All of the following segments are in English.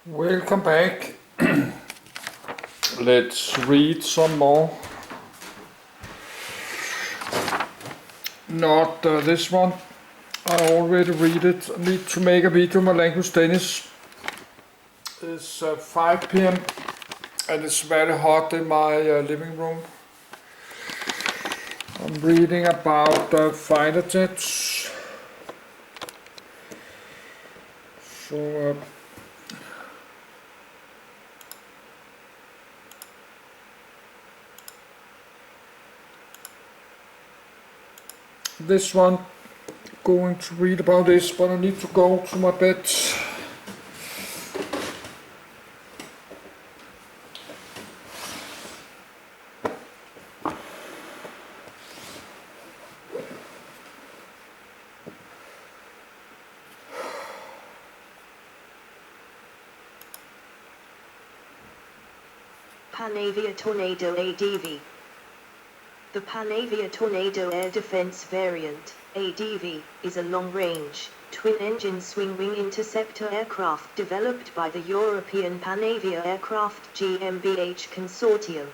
Welcome back. Let's read some more. Not this one. I already read it. I need to make a video. My language Danish. It's 5 p.m. and it's very hot in my living room. I'm reading about fighter jets. So this one, going to read about this, but I need to go to my bed. Panavia Tornado ADV. The Panavia Tornado Air Defense Variant, ADV, is a long-range, twin-engine swing-wing interceptor aircraft developed by the European Panavia Aircraft GmbH Consortium.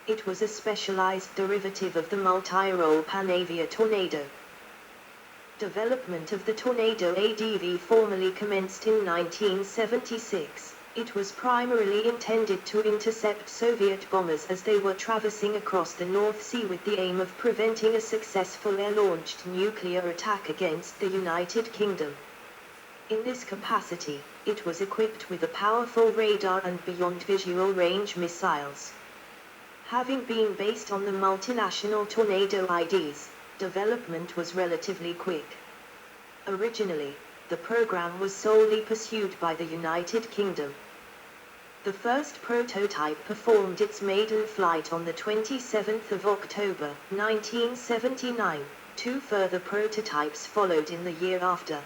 It was a specialized derivative of the multi-role Panavia Tornado. Development of the Tornado ADV formally commenced in 1976. It was primarily intended to intercept Soviet bombers as they were traversing across the North Sea with the aim of preventing a successful air-launched nuclear attack against the United Kingdom. In this capacity, it was equipped with a powerful radar and beyond visual range missiles. Having been based on the multinational Tornado IDs, development was relatively quick. Originally, the program was solely pursued by the United Kingdom. The first prototype performed its maiden flight on the 27th of October, 1979. Two further prototypes followed in the year after.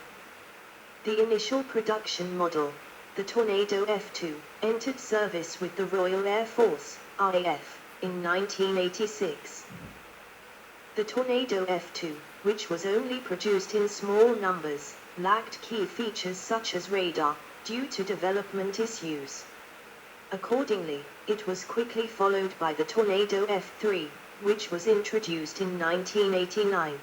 The initial production model, the Tornado F2, entered service with the Royal Air Force, RAF, in 1986. The Tornado F2, which was only produced in small numbers, lacked key features such as radar, due to development issues. Accordingly, it was quickly followed by the Tornado F3, which was introduced in 1989.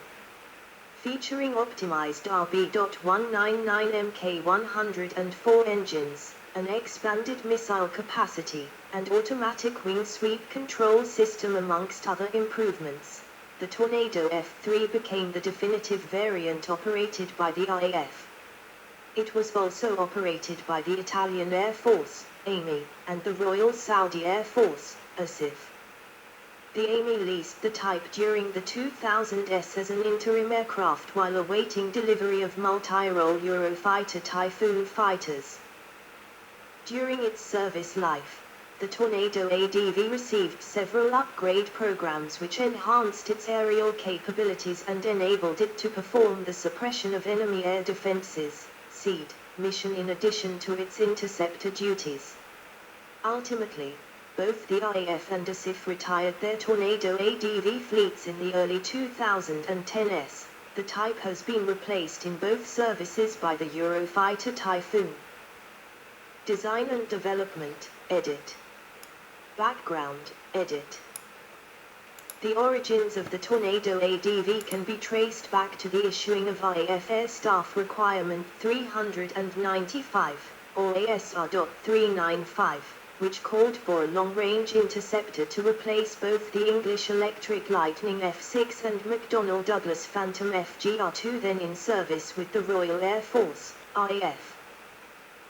Featuring optimized RB.199 Mk104 engines, an expanded missile capacity, and automatic wing sweep control system amongst other improvements, the Tornado F3 became the definitive variant operated by the RAF. It was also operated by the Italian Air Force, AMI, and the Royal Saudi Air Force, ASIF. The AMI leased the type during the 2000s as an interim aircraft while awaiting delivery of multi-role Eurofighter Typhoon fighters. During its service life, the Tornado ADV received several upgrade programs which enhanced its aerial capabilities and enabled it to perform the suppression of enemy air defenses, SEAD, mission in addition to its interceptor duties. Ultimately, both the RAF and ASIF retired their Tornado ADV fleets in the early 2010s. The type has been replaced in both services by the Eurofighter Typhoon. Design and development, edit. Background, edit. The origins of the Tornado ADV can be traced back to the issuing of RAF Air Staff Requirement 395, or ASR.395, which called for a long-range interceptor to replace both the English Electric Lightning F6 and McDonnell Douglas Phantom FGR2 then in service with the Royal Air Force, RAF.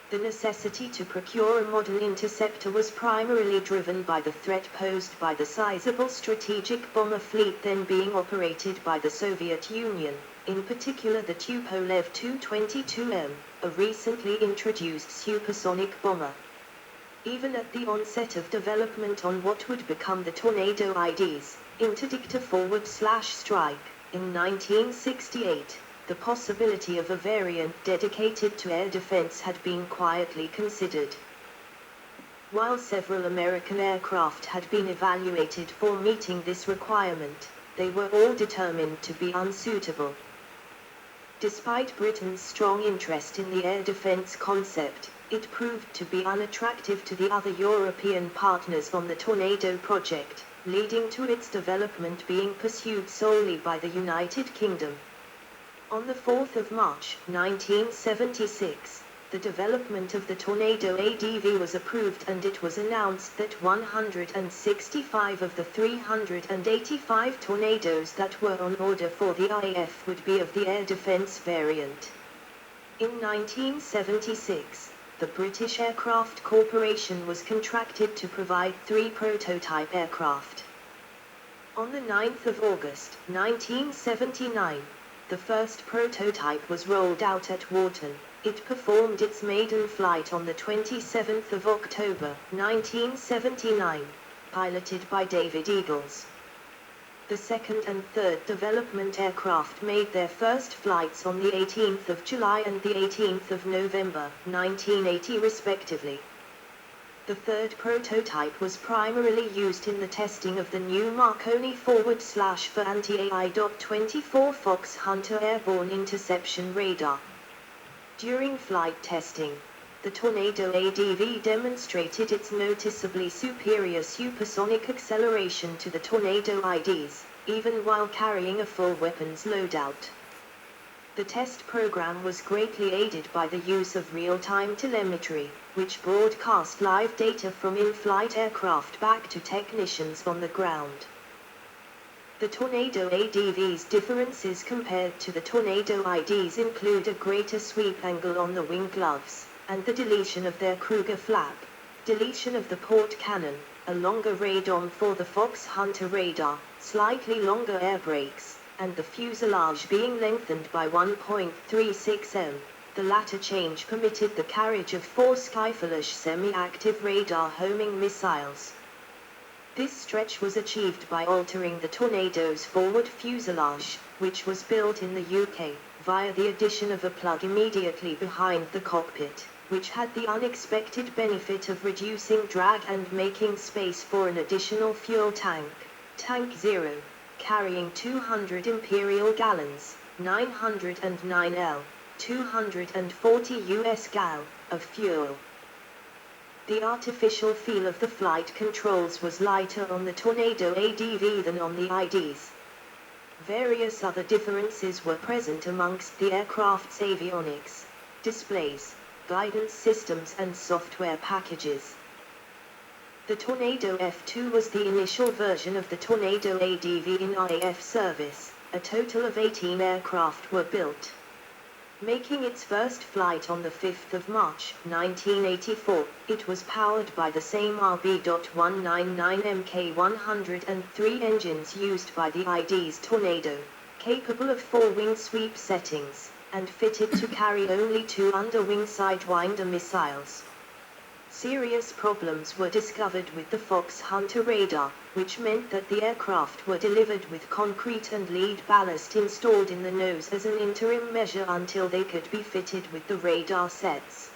The necessity to procure a modern interceptor was primarily driven by the threat posed by the sizable strategic bomber fleet then being operated by the Soviet Union, in particular the Tupolev Tu-22M, a recently introduced supersonic bomber. Even at the onset of development on what would become the Tornado IDs, Interdictor Forward/Strike, in 1968, the possibility of a variant dedicated to air defense had been quietly considered. While several American aircraft had been evaluated for meeting this requirement, they were all determined to be unsuitable. Despite Britain's strong interest in the air defense concept, it proved to be unattractive to the other European partners on the Tornado project, leading to its development being pursued solely by the United Kingdom. On the 4th of March, 1976, the development of the Tornado ADV was approved and it was announced that 165 of the 385 Tornadoes that were on order for the RAF would be of the air defense variant. In 1976, the British Aircraft Corporation was contracted to provide 3 prototype aircraft. On the 9th of August, 1979, the first prototype was rolled out at Wharton. It performed its maiden flight on the 27th of October, 1979, piloted by David Eagles. The second and third development aircraft made their first flights on the 18th of July and the 18th of November, 1980 respectively. The third prototype was primarily used in the testing of the new Marconi /for anti-AI.24 Fox Hunter airborne interception radar. During flight testing, the Tornado ADV demonstrated its noticeably superior supersonic acceleration to the Tornado IDs, even while carrying a full weapons loadout. The test program was greatly aided by the use of real-time telemetry, which broadcast live data from in-flight aircraft back to technicians on the ground. The Tornado ADV's differences compared to the Tornado IDs include a greater sweep angle on the wing gloves, and the deletion of their Kruger flap, deletion of the port cannon, a longer radome for the Fox Hunter radar, slightly longer air brakes, and the fuselage being lengthened by 1.36 m. The latter change permitted the carriage of 4 Skyflash semi-active radar homing missiles. This stretch was achieved by altering the Tornado's forward fuselage, which was built in the UK, via the addition of a plug immediately behind the cockpit, which had the unexpected benefit of reducing drag and making space for an additional fuel tank, Tank 0, carrying 200 imperial gallons, 909 L, 240 US gal, of fuel. The artificial feel of the flight controls was lighter on the Tornado ADV than on the IDs. Various other differences were present amongst the aircraft's avionics, displays, guidance systems and software packages. The Tornado F2 was the initial version of the Tornado ADV in RAF service. A total of 18 aircraft were built. Making its first flight on the 5th of March, 1984, it was powered by the same RB.199 Mk103 engines used by the ID's Tornado, capable of 4 wing sweep settings, and fitted to carry only 2 underwing Sidewinder missiles. Serious problems were discovered with the Fox Hunter radar, which meant that the aircraft were delivered with concrete and lead ballast installed in the nose as an interim measure until they could be fitted with the radar sets.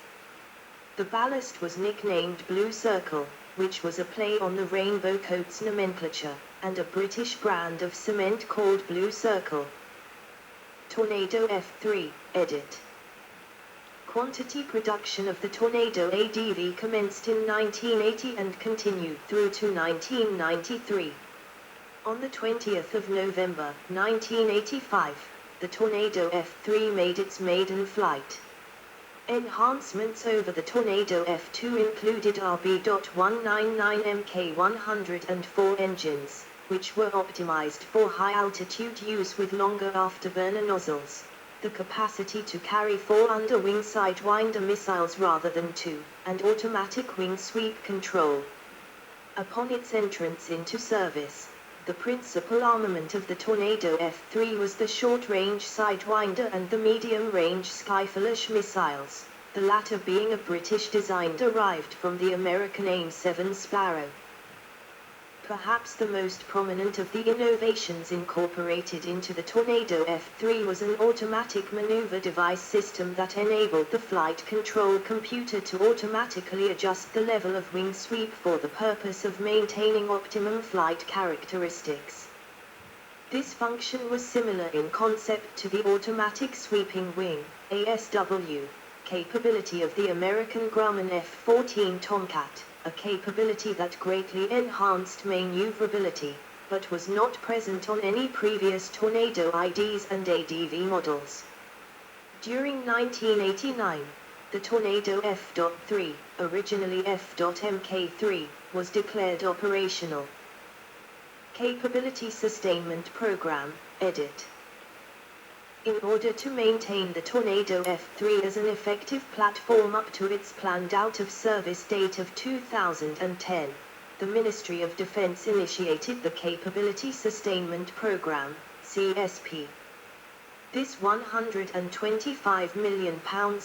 The ballast was nicknamed Blue Circle, which was a play on the Rainbow Coats nomenclature, and a British brand of cement called Blue Circle. Tornado F3, edit. Quantity production of the Tornado ADV commenced in 1980 and continued through to 1993. On the 20th of November, 1985, the Tornado F3 made its maiden flight. Enhancements over the Tornado F2 included RB.199 Mk104 engines, which were optimized for high-altitude use with longer afterburner nozzles, the capacity to carry 4 underwing Sidewinder missiles rather than 2, and automatic wing sweep control. Upon its entrance into service, the principal armament of the Tornado F3 was the short-range Sidewinder and the medium-range Skyflash missiles, the latter being a British design derived from the American AIM-7 Sparrow. Perhaps the most prominent of the innovations incorporated into the Tornado F3 was an automatic maneuver device system that enabled the flight control computer to automatically adjust the level of wing sweep for the purpose of maintaining optimum flight characteristics. This function was similar in concept to the automatic sweeping wing, ASW, capability of the American Grumman F-14 Tomcat, a capability that greatly enhanced maneuverability, but was not present on any previous Tornado IDs and ADV models. During 1989, the Tornado F.3, originally F.Mk3, was declared operational. Capability Sustainment Program, edit. In order to maintain the Tornado F3 as an effective platform up to its planned out-of-service date of 2010, the Ministry of Defense initiated the Capability Sustainment Program, CSP. This £125 million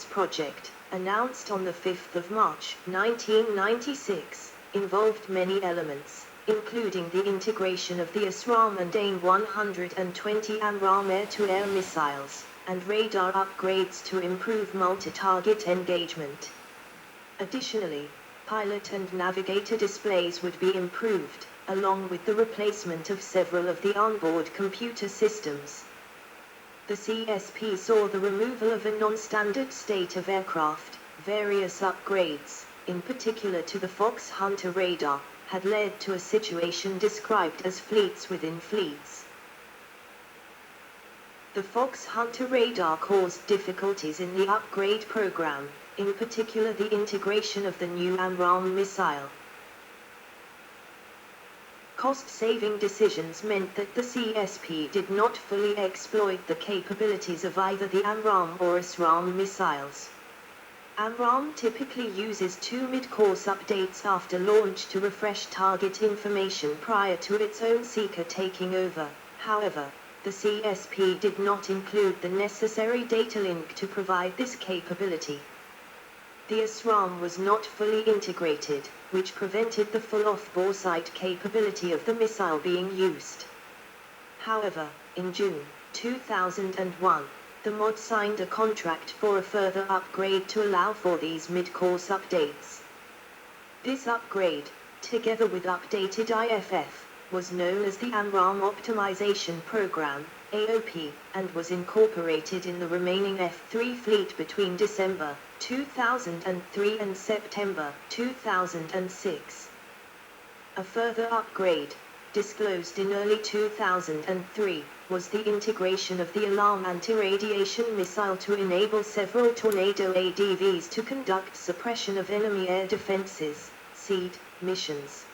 project, announced on the 5th of March 1996, involved many elements, including the integration of the ASRAAM and AIM-120 AMRAAM air-to-air missiles, and radar upgrades to improve multi-target engagement. Additionally, pilot and navigator displays would be improved, along with the replacement of several of the onboard computer systems. The CSP saw the removal of a non-standard state of aircraft. Various upgrades, in particular to the Fox Hunter radar, had led to a situation described as fleets within fleets. The Fox Hunter radar caused difficulties in the upgrade program, in particular the integration of the new AMRAAM missile. Cost-saving decisions meant that the CSP did not fully exploit the capabilities of either the AMRAAM or ASRAAM missiles. AMRAAM typically uses 2 mid-course updates after launch to refresh target information prior to its own seeker taking over. However, the CSP did not include the necessary data link to provide this capability. The ASRAAM was not fully integrated, which prevented the full off-bore sight capability of the missile being used. However, in June 2001, the MOD signed a contract for a further upgrade to allow for these mid-course updates. This upgrade, together with updated IFF, was known as the AMRAAM Optimization Program, AOP, and was incorporated in the remaining F-3 fleet between December 2003 and September 2006. A further upgrade, disclosed in early 2003, was the integration of the Alarm anti-radiation missile to enable several Tornado ADVs to conduct suppression of enemy air defenses, SEAD, missions.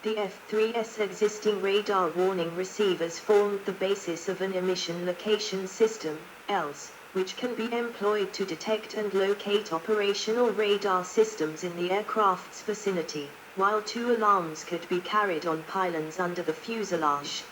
The F-3's existing radar warning receivers formed the basis of an emission location system, ELS, which can be employed to detect and locate operational radar systems in the aircraft's vicinity, while 2 alarms could be carried on pylons under the fuselage.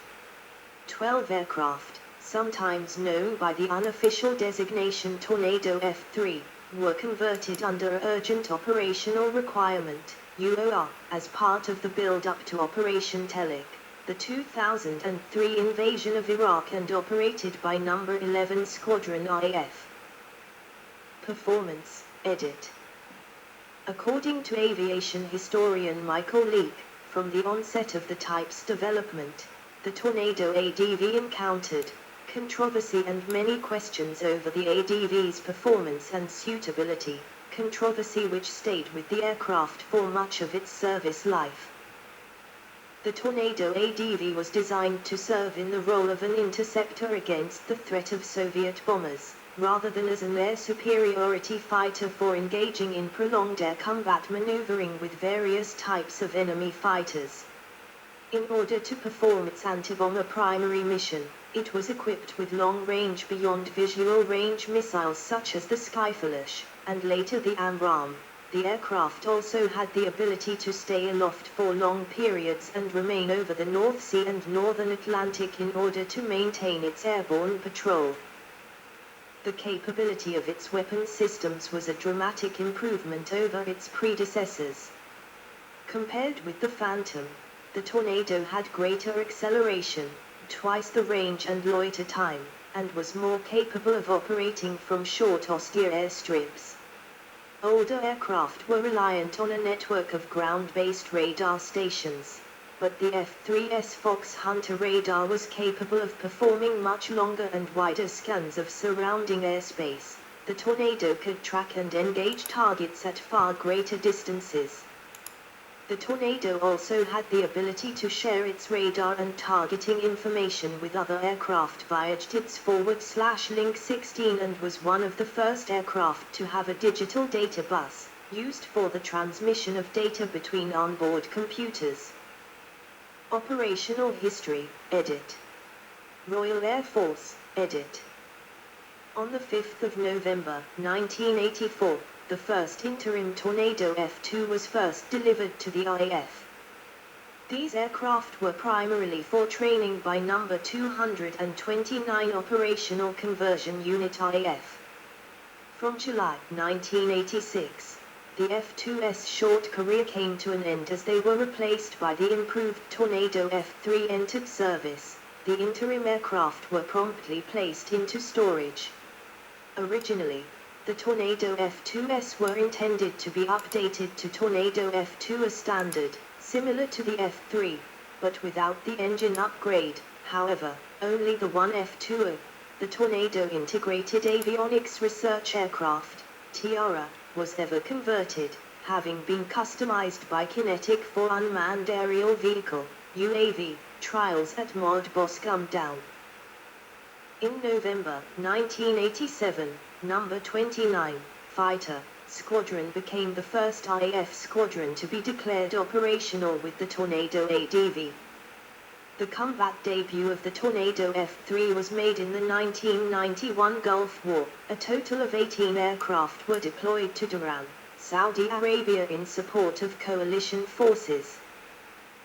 12 aircraft, sometimes known by the unofficial designation Tornado F-3, were converted under Urgent Operational Requirement, UOR, as part of the build-up to Operation Telic, the 2003 invasion of Iraq and operated by No. 11 Squadron RAF. Performance, edit. According to aviation historian Michael Leake, from the onset of the type's development, the Tornado ADV encountered controversy and many questions over the ADV's performance and suitability, controversy which stayed with the aircraft for much of its service life. The Tornado ADV was designed to serve in the role of an interceptor against the threat of Soviet bombers, rather than as an air superiority fighter for engaging in prolonged air combat maneuvering with various types of enemy fighters. In order to perform its anti-bomber primary mission, it was equipped with long-range beyond visual range missiles such as the Skyflash, and later the AMRAAM. The aircraft also had the ability to stay aloft for long periods and remain over the North Sea and Northern Atlantic in order to maintain its airborne patrol. The capability of its weapon systems was a dramatic improvement over its predecessors. Compared with the Phantom, the Tornado had greater acceleration, twice the range and loiter time, and was more capable of operating from short austere airstrips. Older aircraft were reliant on a network of ground-based radar stations, but the F-3's Fox Hunter radar was capable of performing much longer and wider scans of surrounding airspace. the Tornado could track and engage targets at far greater distances. The Tornado also had the ability to share its radar and targeting information with other aircraft via its /link 16 and was one of the first aircraft to have a digital data bus, used for the transmission of data between onboard computers. Operational History, edit. Royal Air Force, edit. On the 5th of November, 1984, the first interim Tornado F-2 was first delivered to the RAF. These aircraft were primarily for training by No. 229 Operational Conversion Unit RAF. From July 1986, the F-2's short career came to an end as they were replaced by the improved Tornado F-3 entered service. The interim aircraft were promptly placed into storage. Originally, the Tornado F-2s were intended to be updated to Tornado F-2 as standard, similar to the F-3, but without the engine upgrade. However, only the one F-2, the Tornado Integrated Avionics Research Aircraft, TIARA, was ever converted, having been customized by Kinetic for Unmanned Aerial Vehicle, UAV, trials at Mod Boscombe Down. In November 1987, No. 29 Fighter Squadron became the first RAF squadron to be declared operational with the Tornado ADV. The combat debut of the Tornado F-3 was made in the 1991 Gulf War. A total of 18 aircraft were deployed to Dhahran, Saudi Arabia in support of coalition forces.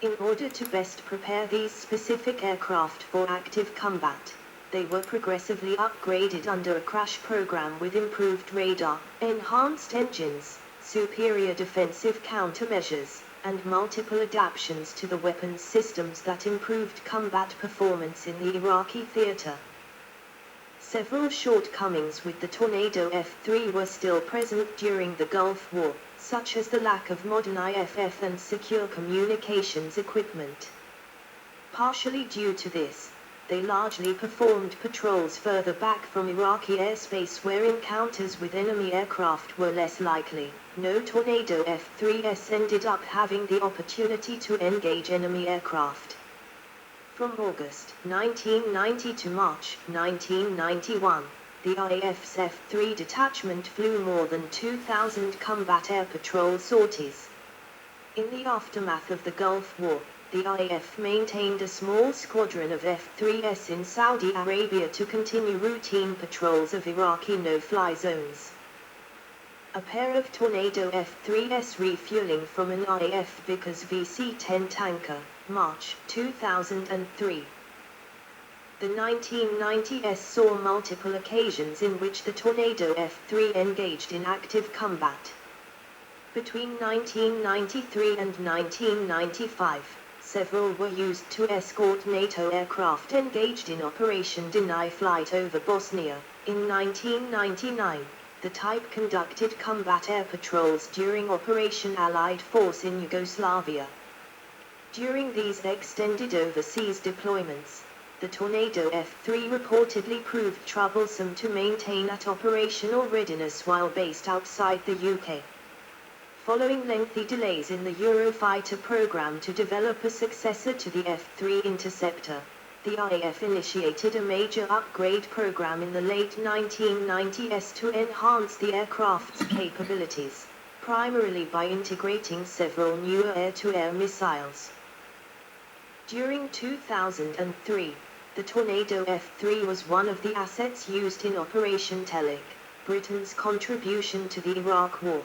In order to best prepare these specific aircraft for active combat, they were progressively upgraded under a crash program with improved radar, enhanced engines, superior defensive countermeasures, and multiple adaptations to the weapons systems that improved combat performance in the Iraqi theater. Several shortcomings with the Tornado F-3 were still present during the Gulf War, such as the lack of modern IFF and secure communications equipment. Partially due to this, they largely performed patrols further back from Iraqi airspace where encounters with enemy aircraft were less likely. No Tornado F-3s ended up having the opportunity to engage enemy aircraft. From August 1990 to March 1991, the RAF's F-3 detachment flew more than 2,000 combat air patrol sorties. In the aftermath of the Gulf War, the RAF maintained a small squadron of F-3s in Saudi Arabia to continue routine patrols of Iraqi no-fly zones. A pair of Tornado F-3s refueling from an RAF Vickers VC-10 tanker, March 2003. The 1990s saw multiple occasions in which the Tornado F-3 engaged in active combat. Between 1993 and 1995, several were used to escort NATO aircraft engaged in Operation Deny Flight over Bosnia. In 1999, the type conducted combat air patrols during Operation Allied Force in Yugoslavia. During these extended overseas deployments, the Tornado F-3 reportedly proved troublesome to maintain at operational readiness while based outside the UK. Following lengthy delays in the Eurofighter program to develop a successor to the F-3 Interceptor, the RAF initiated a major upgrade program in the late 1990s to enhance the aircraft's capabilities, primarily by integrating several newer air-to-air missiles. During 2003, the Tornado F-3 was one of the assets used in Operation Telic, Britain's contribution to the Iraq War.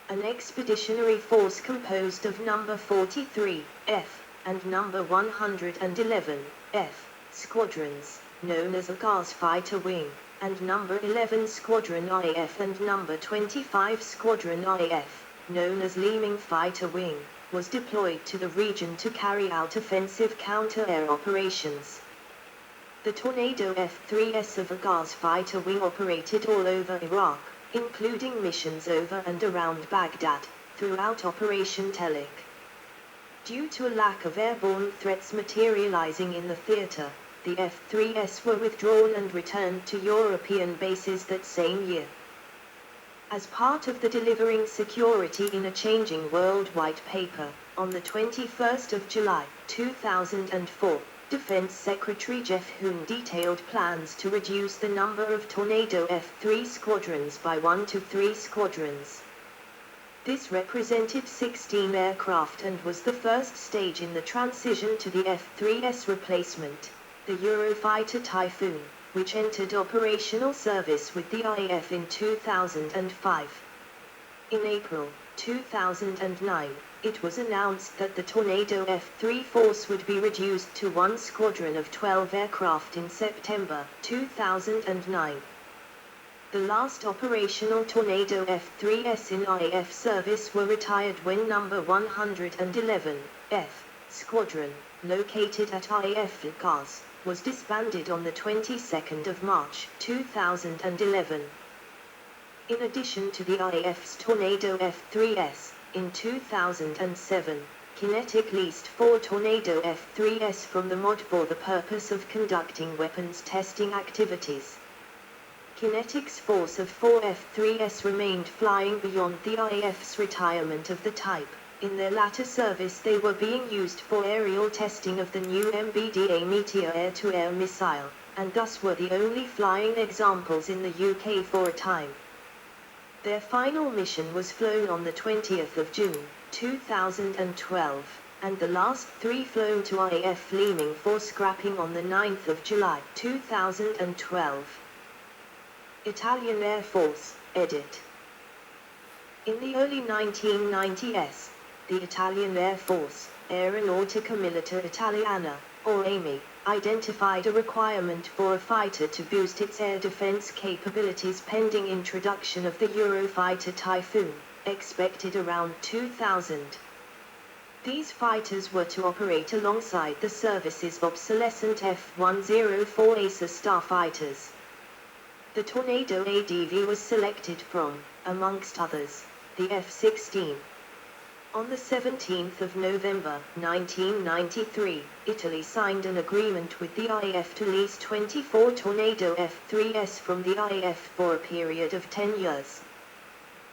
An expeditionary force composed of No. 43, F, and No. 111, F, squadrons, known as a Gas Fighter Wing, and No. 11 Squadron RAF and No. 25 Squadron RAF, known as Leeming Fighter Wing, was deployed to the region to carry out offensive counter-air operations. The Tornado F-3s of a Gas Fighter Wing operated all over Iraq, including missions over and around Baghdad, throughout Operation Telic. Due to a lack of airborne threats materializing in the theater, the F-3S were withdrawn and returned to European bases that same year. As part of the Delivering Security in a Changing World White Paper, on the 21st of July, 2004, Defense Secretary Jeff Hoon detailed plans to reduce the number of Tornado F-3 squadrons by 1 to 3 squadrons. This represented 16 aircraft and was the first stage in the transition to the F-3S replacement, the Eurofighter Typhoon, which entered operational service with the RAF in 2005. In April 2009, it was announced that the Tornado F-3 force would be reduced to one squadron of 12 aircraft in September 2009. The last operational Tornado F-3S in RAF service were retired when number 111 F Squadron, located at RAF Cars, was disbanded on the 22nd of March 2011. In addition to the RAF's Tornado F-3S, in 2007, Kinetic leased 4 Tornado F-3S from the MOD for the purpose of conducting weapons testing activities. Kinetic's force of 4 F-3S remained flying beyond the RAF's retirement of the type. In their latter service they were being used for aerial testing of the new MBDA Meteor air-to-air missile, and thus were the only flying examples in the UK for a time. Their final mission was flown on the 20th of June, 2012, and the last 3 flown to RAF Leeming for scrapping on the 9th of July, 2012. Italian Air Force, edit. In the early 1990s, the Italian Air Force, Aeronautica Militare Italiana, or AMI, identified a requirement for a fighter to boost its air defense capabilities pending introduction of the Eurofighter Typhoon, expected around 2000. These fighters were to operate alongside the service's obsolescent F-104 Acer starfighters. The Tornado ADV was selected from, amongst others, the F-16. On the 17th of November, 1993, Italy signed an agreement with the RAF to lease 24 Tornado F-3S from the RAF for a period of 10 years.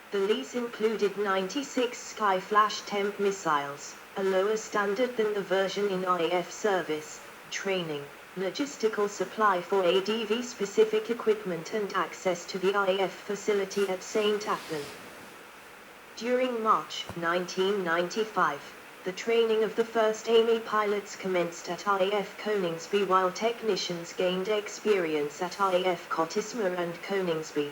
The lease included 96 Skyflash Temp missiles, a lower standard than the version in RAF service, training, logistical supply for ADV-specific equipment and access to the RAF facility at St. Athan. During March 1995, the training of the first AMI pilots commenced at RAF Coningsby while technicians gained experience at RAF Cottesmore and Coningsby.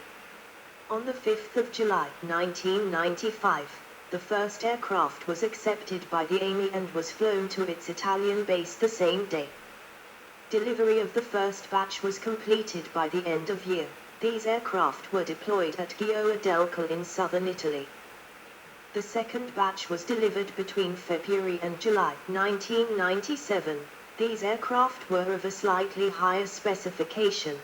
On the 5th of July 1995, the first aircraft was accepted by the AMI and was flown to its Italian base the same day. Delivery of the first batch was completed by the end of year. These aircraft were deployed at Gioia del Colle in southern Italy. The second batch was delivered between February and July 1997. These aircraft were of a slightly higher specification.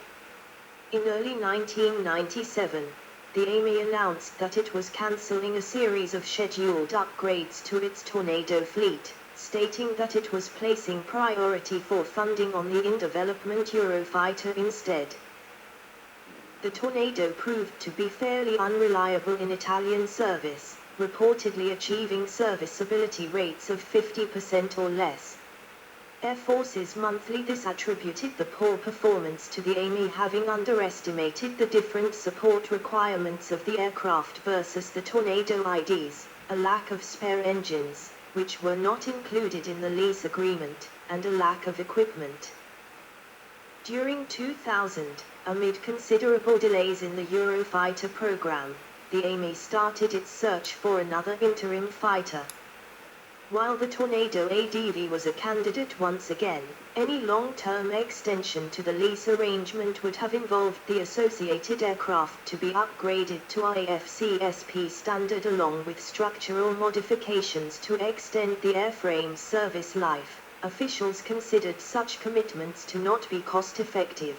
In early 1997, the AMI announced that it was cancelling a series of scheduled upgrades to its Tornado fleet, stating that it was placing priority for funding on the in-development Eurofighter instead. The Tornado proved to be fairly unreliable in Italian service, reportedly achieving serviceability rates of 50% or less. Air Forces Monthly attributed the poor performance to the AMI having underestimated the different support requirements of the aircraft versus the Tornado IDs, a lack of spare engines, which were not included in the lease agreement, and a lack of equipment. During 2000, amid considerable delays in the Eurofighter program, the AMI started its search for another interim fighter. While the Tornado ADV was a candidate once again, any long-term extension to the lease arrangement would have involved the associated aircraft to be upgraded to RAF CSP standard along with structural modifications to extend the airframe's service life. Officials considered such commitments to not be cost-effective.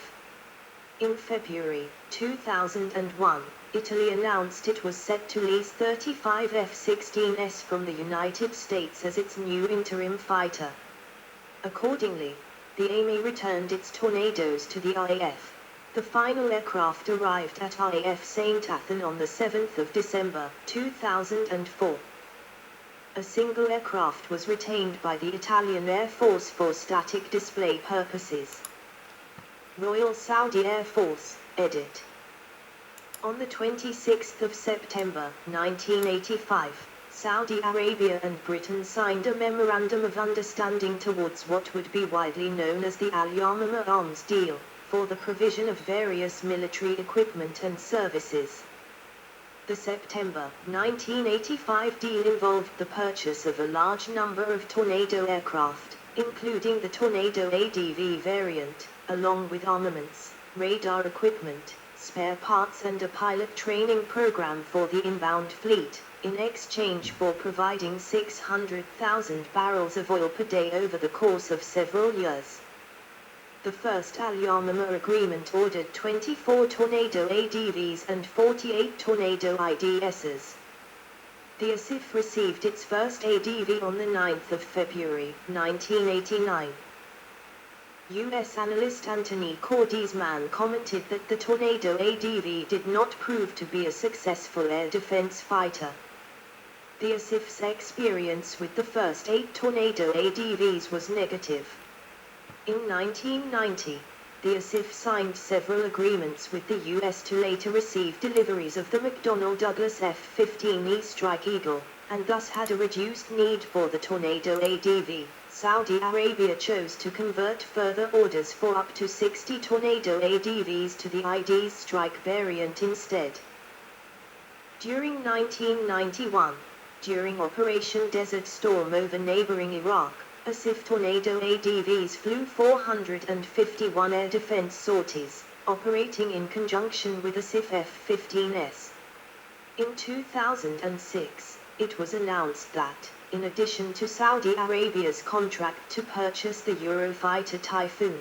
In February 2001, Italy announced it was set to lease 35 F-16s from the United States as its new interim fighter. Accordingly, the Army returned its Tornadoes to the RAF. The final aircraft arrived at RAF St. Athan on the 7th of December, 2004. A single aircraft was retained by the Italian Air Force for static display purposes. Royal Saudi Air Force, edit. On the 26th of September, 1985, Saudi Arabia and Britain signed a Memorandum of Understanding towards what would be widely known as the Al-Yamama Arms Deal, for the provision of various military equipment and services. The September 1985 deal involved the purchase of a large number of Tornado aircraft, including the Tornado ADV variant, along with armaments, radar equipment, spare parts and a pilot training program for the inbound fleet, in exchange for providing 600,000 barrels of oil per day over the course of several years. The first Al-Yamama agreement ordered 24 Tornado ADVs and 48 Tornado IDSs. The ASIF received its first ADV on the 9th of February, 1989. U.S. analyst Anthony Cordesman commented that the Tornado ADV did not prove to be a successful air defense fighter. The ASIF's experience with the first 8 Tornado ADVs was negative. In 1990, the ASIF signed several agreements with the U.S. to later receive deliveries of the McDonnell Douglas F-15E Strike Eagle, and thus had a reduced need for the Tornado ADV. Saudi Arabia chose to convert further orders for up to 60 Tornado ADVs to the ID Strike variant instead. During 1991, during Operation Desert Storm over neighboring Iraq, ASIF Tornado ADVs flew 451 air defense sorties, operating in conjunction with ASIF F-15s. In 2006, it was announced that, in addition to Saudi Arabia's contract to purchase the Eurofighter Typhoon,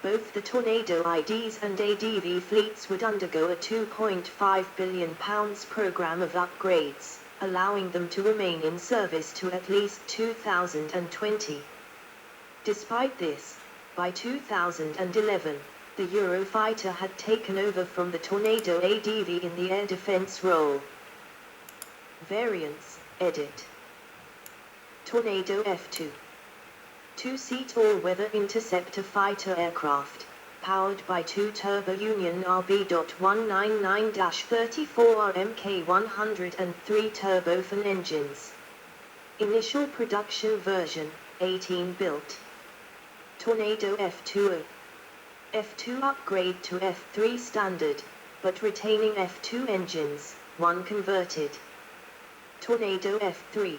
both the Tornado IDs and ADV fleets would undergo a £2.5 billion program of upgrades, allowing them to remain in service to at least 2020. Despite this, by 2011, the Eurofighter had taken over from the Tornado ADV in the air defense role. Variants, edit. Tornado F2. Two-seat all-weather interceptor fighter aircraft, powered by two Turbo Union RB.199-34R Mk103 turbofan engines. Initial production version, 18 built. Tornado F2. F2 upgrade to F3 standard, but retaining F2 engines, 1 converted. Tornado F3.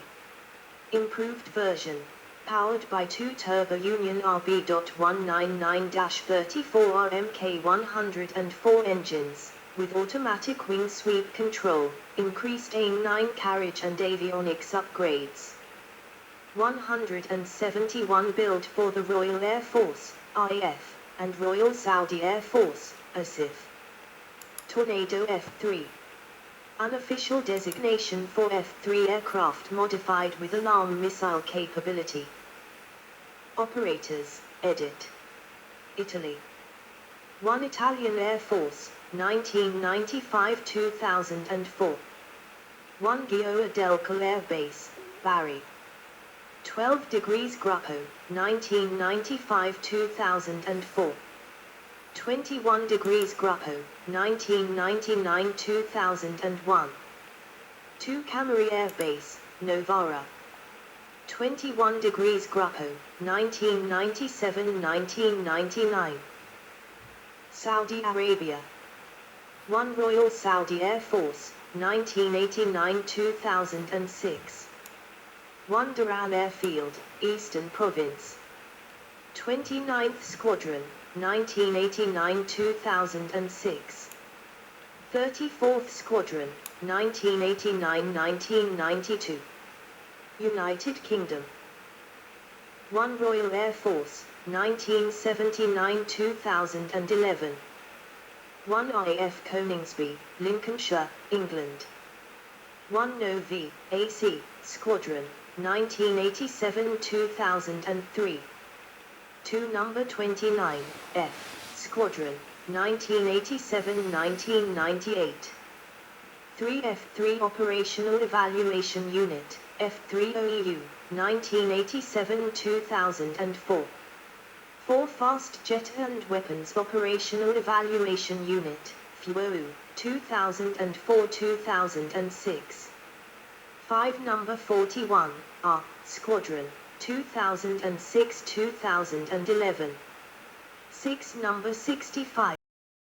Improved version, powered by two Turbo Union RB.199-34R Mk104 engines, with automatic wing sweep control, increased AIM-9 carriage and avionics upgrades. 171 built for the Royal Air Force, RAF, and Royal Saudi Air Force, ASIF. Tornado F3. Unofficial designation for F3 aircraft modified with alarm missile capability. Operators, edit. Italy. 1 Italian Air Force, 1995-2004. 1 Gioia del Colle Air Base, Bari. 12 degrees Gruppo, 1995-2004. 21 degrees Gruppo, 1999-2001. 2 Cameri Air Base, Novara. 21 degrees Gruppo, 1997-1999. Saudi Arabia. 1 Royal Saudi Air Force, 1989-2006. 1 Duran Airfield, Eastern Province. 29th Squadron, 1989-2006. 34th Squadron, 1989-1992. United Kingdom. 1 Royal Air Force, 1979-2011. 1 RAF Coningsby, Lincolnshire, England. 1 Novi, AC, Squadron, 1987-2003. 2 Number 29, F Squadron, 1987-1998. 3 F3 Operational Evaluation Unit, F3OEU, 1987-2004. 4 Fast Jet and Weapons Operational Evaluation Unit, FUOU, 2004-2006. 5 Number 41, R Squadron, 2006-2011. 6 Number 65,